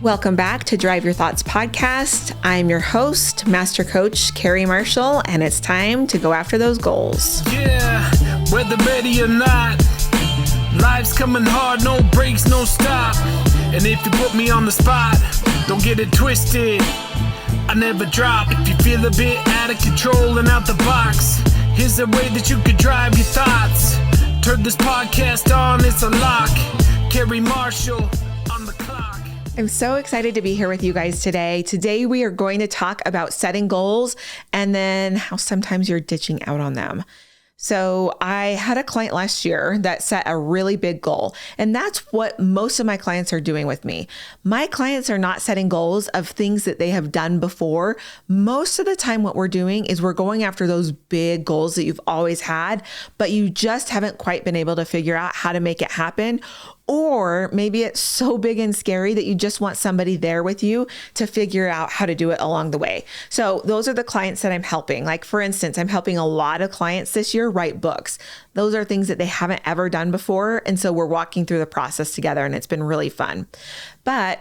Welcome back to Drive Your Thoughts podcast. I'm your host, Master Coach Carrie Marshall, and it's time to go after those goals. Yeah, whether ready or not, life's coming hard, no breaks, no stop. And if you put me on the spot, don't get it twisted, I never drop. If you feel a bit out of control and out the box, here's a way that you could drive your thoughts. Turn this podcast on, it's a lock. Carrie Marshall on the clock. I'm so excited to be here with you guys today. Today, we are going to talk about setting goals and then how sometimes you're ditching out on them. So I had a client last year that set a really big goal, and that's what most of my clients are doing with me. My clients are not setting goals of things that they have done before. Most of the time, what we're doing is we're going after those big goals that you've always had, but you just haven't quite been able to figure out how to make it happen. Or maybe it's so big and scary that you just want somebody there with you to figure out how to do it along the way. So those are the clients that I'm helping. Like, for instance, I'm helping a lot of clients this year write books. Those are things that they haven't ever done before. And so we're walking through the process together, and it's been really fun. But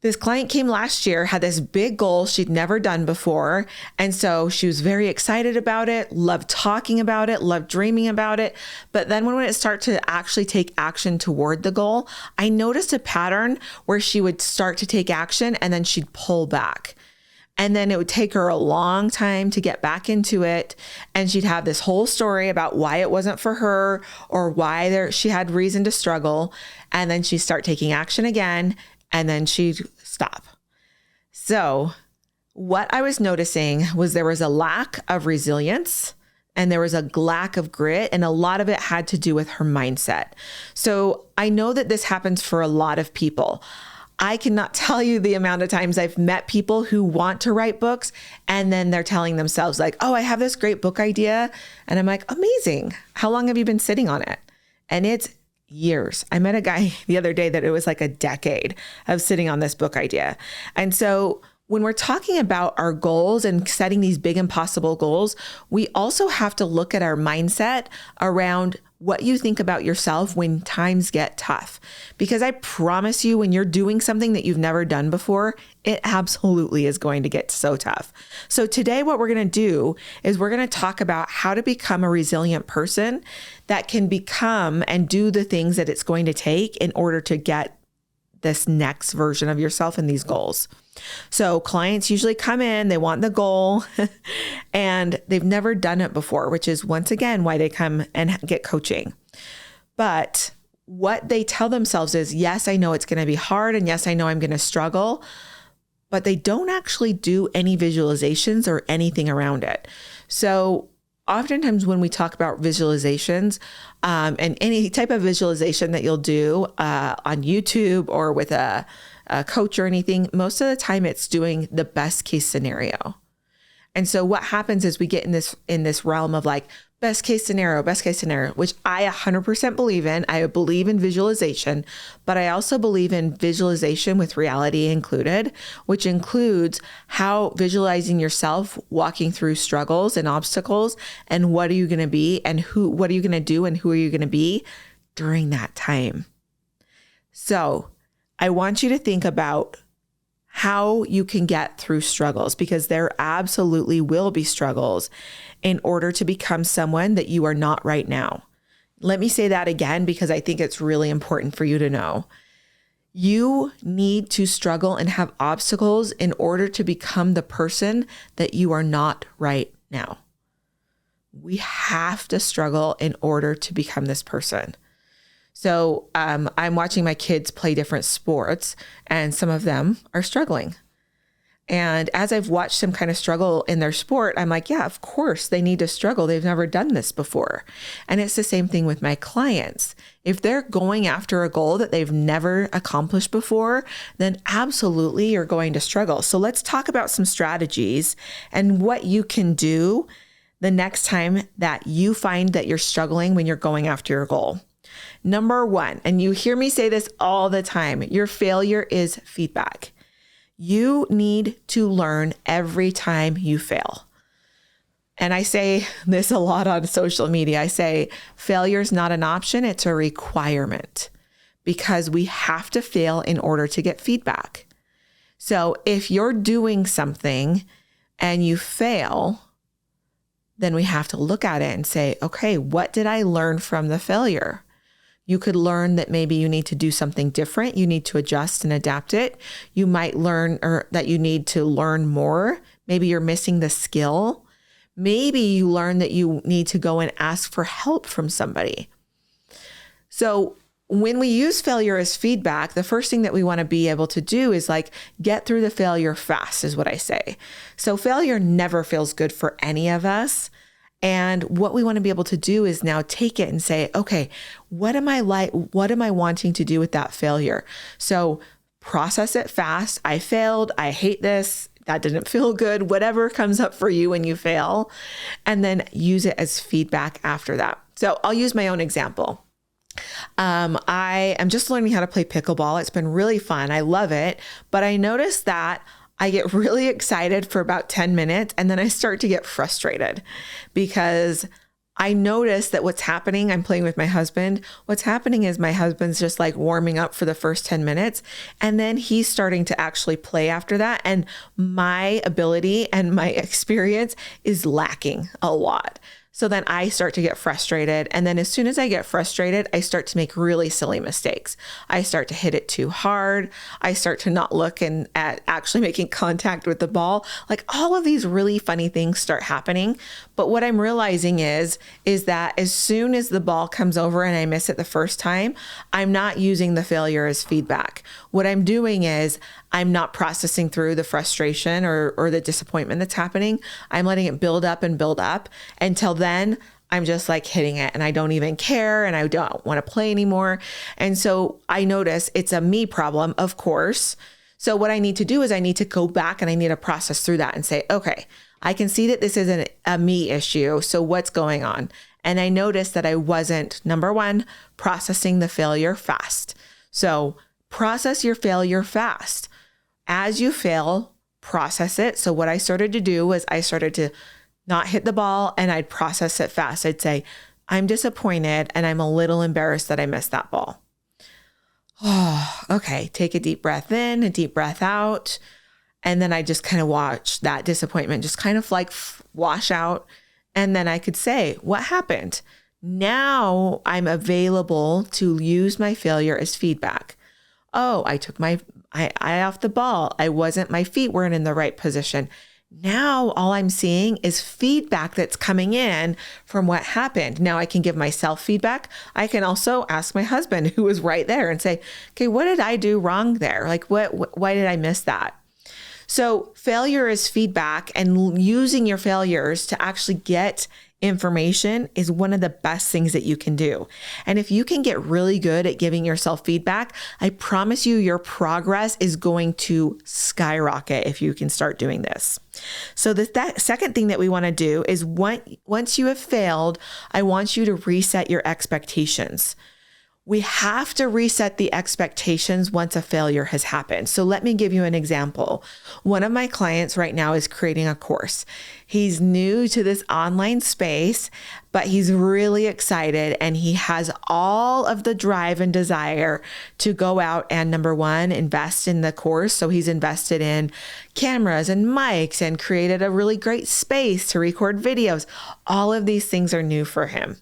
this client came last year, had this big goal she'd never done before. And so she was very excited about it, loved talking about it, loved dreaming about it. But then when it started to actually take action toward the goal, I noticed a pattern where she would start to take action and then she'd pull back. And then it would take her a long time to get back into it. And she'd have this whole story about why it wasn't for her or why she had reason to struggle. And then she'd start taking action again. And then she'd stop. So what I was noticing was there was a lack of resilience and there was a lack of grit, and a lot of it had to do with her mindset. So I know that this happens for a lot of people. I cannot tell you the amount of times I've met people who want to write books and then they're telling themselves like, oh, I have this great book idea. And I'm like, amazing. How long have you been sitting on it? And it's years. I met a guy the other day that it was like a decade of sitting on this book idea. And so when we're talking about our goals and setting these big impossible goals, we also have to look at our mindset around what you think about yourself when times get tough. Because I promise you, when you're doing something that you've never done before, it absolutely is going to get so tough. So today, what we're going to do is we're going to talk about how to become a resilient person that can become and do the things that it's going to take in order to get this next version of yourself and these goals. So clients usually come in, they want the goal and they've never done it before, which is once again why they come and get coaching. But what they tell themselves is, yes, I know it's going to be hard. And yes, I know I'm going to struggle, but they don't actually do any visualizations or anything around it. So oftentimes when we talk about visualizations, and any type of visualization that you'll do on YouTube or with a coach or anything, most of the time it's doing the best case scenario. And so what happens is we get in this realm of like best case scenario, which I 100% believe in. I believe in visualization, but I also believe in visualization with reality included, which includes how visualizing yourself walking through struggles and obstacles, and what are you going to be and what are you going to do and who are you going to be during that time. So I want you to think about how you can get through struggles, because there absolutely will be struggles in order to become someone that you are not right now. Let me say that again, because I think it's really important for you to know. You need to struggle and have obstacles in order to become the person that you are not right now. We have to struggle in order to become this person. So I'm watching my kids play different sports, and some of them are struggling. And as I've watched them kind of struggle in their sport, I'm like, yeah, of course they need to struggle. They've never done this before. And it's the same thing with my clients. If they're going after a goal that they've never accomplished before, then absolutely you're going to struggle. So let's talk about some strategies and what you can do the next time that you find that you're struggling when you're going after your goal. Number one, and you hear me say this all the time, your failure is feedback. You need to learn every time you fail. And I say this a lot on social media. I say failure is not an option, it's a requirement. because we have to fail in order to get feedback. So if you're doing something and you fail, then we have to look at it and say, okay, what did I learn from the failure? You could learn that maybe you need to do something different. You need to adjust and adapt it. You might learn that you need to learn more. Maybe you're missing the skill. Maybe you learn that you need to go and ask for help from somebody. So when we use failure as feedback, the first thing that we want to be able to do is like get through the failure fast, is what I say. So failure never feels good for any of us. And what we want to be able to do is now take it and say, okay, what am I wanting to do with that failure? So process it fast. I failed. I hate this. That didn't feel good. Whatever comes up for you when you fail, and then use it as feedback after that. So I'll use my own example. I am just learning how to play pickleball. It's been really fun. I love it. But I noticed that I get really excited for about 10 minutes and then I start to get frustrated because I notice that what's happening, I'm playing with my husband. What's happening is my husband's just like warming up for the first 10 minutes. And then he's starting to actually play after that. And my ability and my experience is lacking a lot. So then I start to get frustrated. And then as soon as I get frustrated, I start to make really silly mistakes. I start to hit it too hard. I start to not look at actually making contact with the ball. Like all of these really funny things start happening. But what I'm realizing is that as soon as the ball comes over and I miss it the first time, I'm not using the failure as feedback. What I'm doing is I'm not processing through the frustration or the disappointment that's happening. I'm letting it build up until then I'm just like hitting it and I don't even care and I don't want to play anymore. And so I notice it's a me problem, of course. So what I need to do is I need to go back and I need to process through that and say, okay, I can see that this isn't a me issue. So what's going on? And I noticed that I wasn't, number one, processing the failure fast. So process your failure fast. As you fail, process it. So what I started to do was I started to not hit the ball and I'd process it fast. I'd say, I'm disappointed and I'm a little embarrassed that I missed that ball. Oh, okay. Take a deep breath in, a deep breath out. And then I just kind of watch that disappointment just kind of like wash out. And then I could say, what happened? Now I'm available to use my failure as feedback. Oh, I took my eye off the ball. My feet weren't in the right position. Now all I'm seeing is feedback that's coming in from what happened. Now I can give myself feedback. I can also ask my husband who was right there and say, okay, what did I do wrong there? Like why did I miss that? So failure is feedback, and using your failures to actually get information is one of the best things that you can do. And if you can get really good at giving yourself feedback, I promise you your progress is going to skyrocket if you can start doing this. So that second thing that we want to do is once you have failed, I want you to reset your expectations. We have to reset the expectations once a failure has happened. So let me give you an example. One of my clients right now is creating a course. He's new to this online space, but he's really excited and he has all of the drive and desire to go out and, number one, invest in the course. So he's invested in cameras and mics and created a really great space to record videos. All of these things are new for him.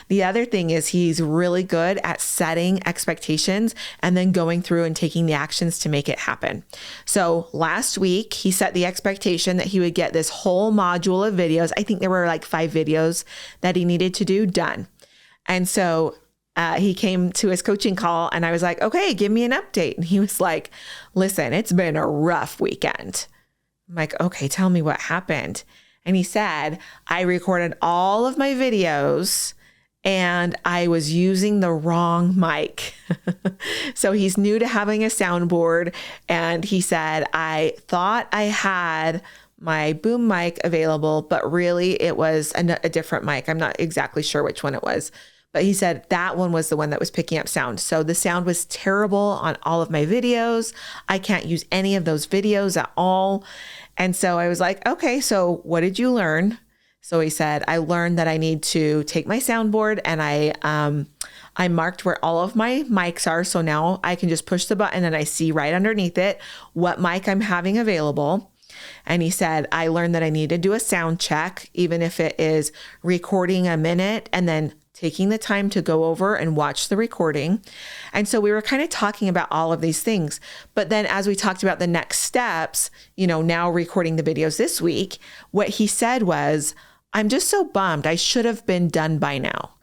The other thing is he's really good at setting expectations and then going through and taking the actions to make it happen. So last week, he set the expectation that he would get this whole module of videos. I think there were like 5 videos that he needed to do done. And so he came to his coaching call and I was like, okay, give me an update. And he was like, listen, it's been a rough weekend. I'm like, okay, tell me what happened. And he said, I recorded all of my videos and I was using the wrong mic. So he's new to having a soundboard. And he said, I thought I had my boom mic available, but really it was a different mic. I'm not exactly sure which one it was, but he said that one was the one that was picking up sound. So the sound was terrible on all of my videos. I can't use any of those videos at all. And so I was like, okay, so what did you learn? So he said, I learned that I need to take my soundboard and I marked where all of my mics are. So now I can just push the button and I see right underneath it what mic I'm having available. And he said, I learned that I need to do a sound check, even if it is recording a minute and then taking the time to go over and watch the recording. And so we were kind of talking about all of these things. But then as we talked about the next steps, now recording the videos this week, what he said was, I'm just so bummed. I should have been done by now.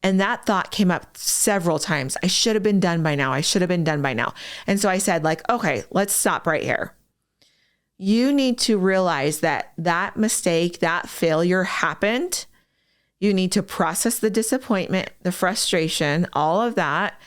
And that thought came up several times. I should have been done by now. I should have been done by now. And so I said, okay, let's stop right here. You need to realize that mistake, that failure happened. You need to process the disappointment, the frustration, all of that.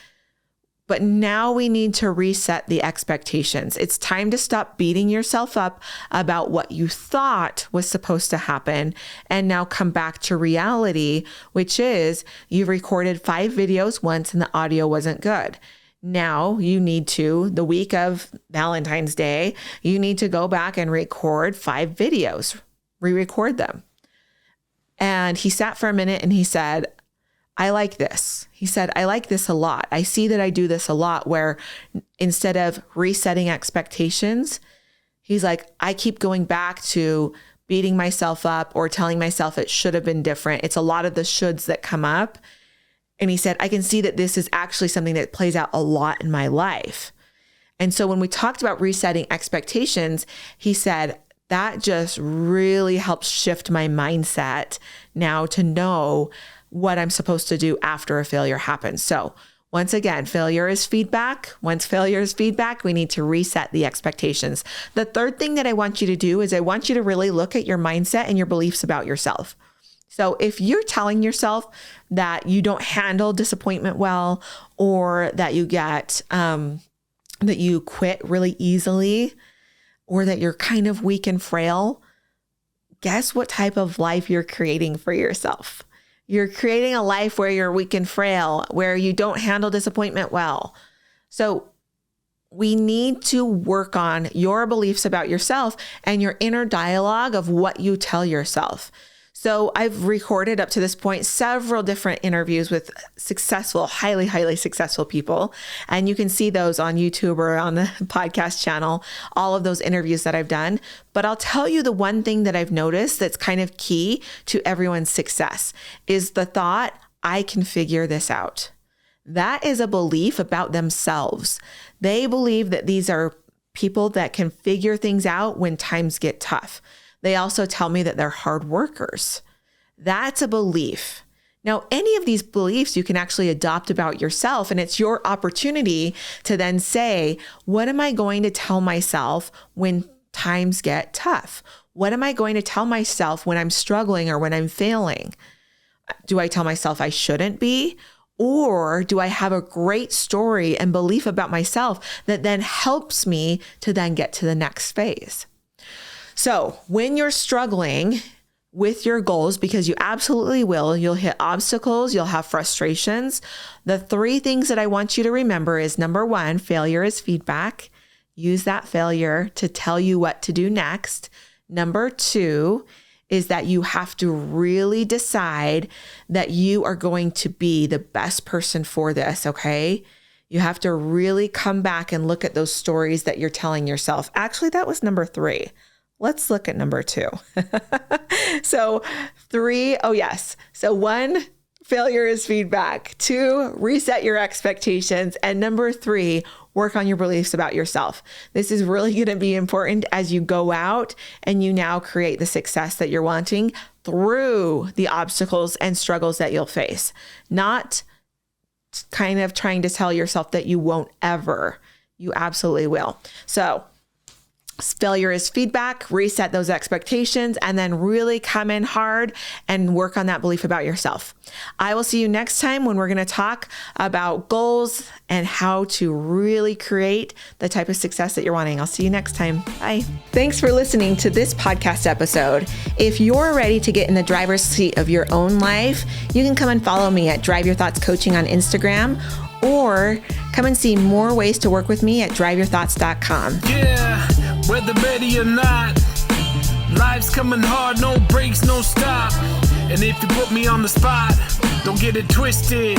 But now we need to reset the expectations. It's time to stop beating yourself up about what you thought was supposed to happen and now come back to reality, which is you recorded 5 videos once and the audio wasn't good. Now you need to, the week of Valentine's Day, you need to go back and record 5 videos, re-record them. And he sat for a minute and he said, I like this. He said, I like this a lot. I see that I do this a lot where instead of resetting expectations, he's like, I keep going back to beating myself up or telling myself it should have been different. It's a lot of the shoulds that come up. And he said, I can see that this is actually something that plays out a lot in my life. And so when we talked about resetting expectations, he said, that just really helps shift my mindset now to know what I'm supposed to do after a failure happens. So once again, failure is feedback. Once failure is feedback, we need to reset the expectations. The third thing that I want you to do is I want you to really look at your mindset and your beliefs about yourself. So if you're telling yourself that you don't handle disappointment well, or that you get, that you quit really easily, or that you're kind of weak and frail, guess what type of life you're creating for yourself? You're creating a life where you're weak and frail, where you don't handle disappointment well. So we need to work on your beliefs about yourself and your inner dialogue of what you tell yourself. So I've recorded up to this point several different interviews with successful, highly, highly successful people. And you can see those on YouTube or on the podcast channel, all of those interviews that I've done. But I'll tell you the one thing that I've noticed that's kind of key to everyone's success is the thought, I can figure this out. That is a belief about themselves. They believe that these are people that can figure things out when times get tough. They also tell me that they're hard workers. That's a belief. Now, any of these beliefs you can actually adopt about yourself, and it's your opportunity to then say, what am I going to tell myself when times get tough? What am I going to tell myself when I'm struggling or when I'm failing? Do I tell myself I shouldn't be? Or do I have a great story and belief about myself that then helps me to then get to the next phase? So when you're struggling with your goals, because you absolutely will, you'll hit obstacles, you'll have frustrations. The 3 things that I want you to remember is number 1, failure is feedback. Use that failure to tell you what to do next. Number 2 is that you have to really decide that you are going to be the best person for this, okay? You have to really come back and look at those stories that you're telling yourself. Actually, that was number 3. Let's look at number 2. So 3, oh yes. So 1, failure is feedback. 2, reset your expectations. And number 3, work on your beliefs about yourself. This is really going to be important as you go out and you now create the success that you're wanting through the obstacles and struggles that you'll face. Not kind of trying to tell yourself that you won't ever. You absolutely will. So failure is feedback, reset those expectations, and then really come in hard and work on that belief about yourself. I will see you next time when we're going to talk about goals and how to really create the type of success that you're wanting. I'll see you next time. Bye. Thanks for listening to this podcast episode. If you're ready to get in the driver's seat of your own life, you can come and follow me at Drive Your Thoughts Coaching on Instagram, or come and see more ways to work with me at driveyourthoughts.com. Yeah, whether ready or not, life's coming hard, no breaks, no stop. And if you put me on the spot, don't get it twisted.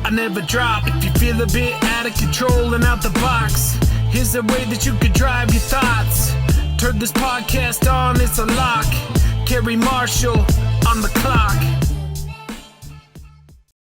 I never drop. If you feel a bit out of control and out the box, here's a way that you could drive your thoughts. Turn this podcast on, it's a lock. Carrie Marshall on the clock.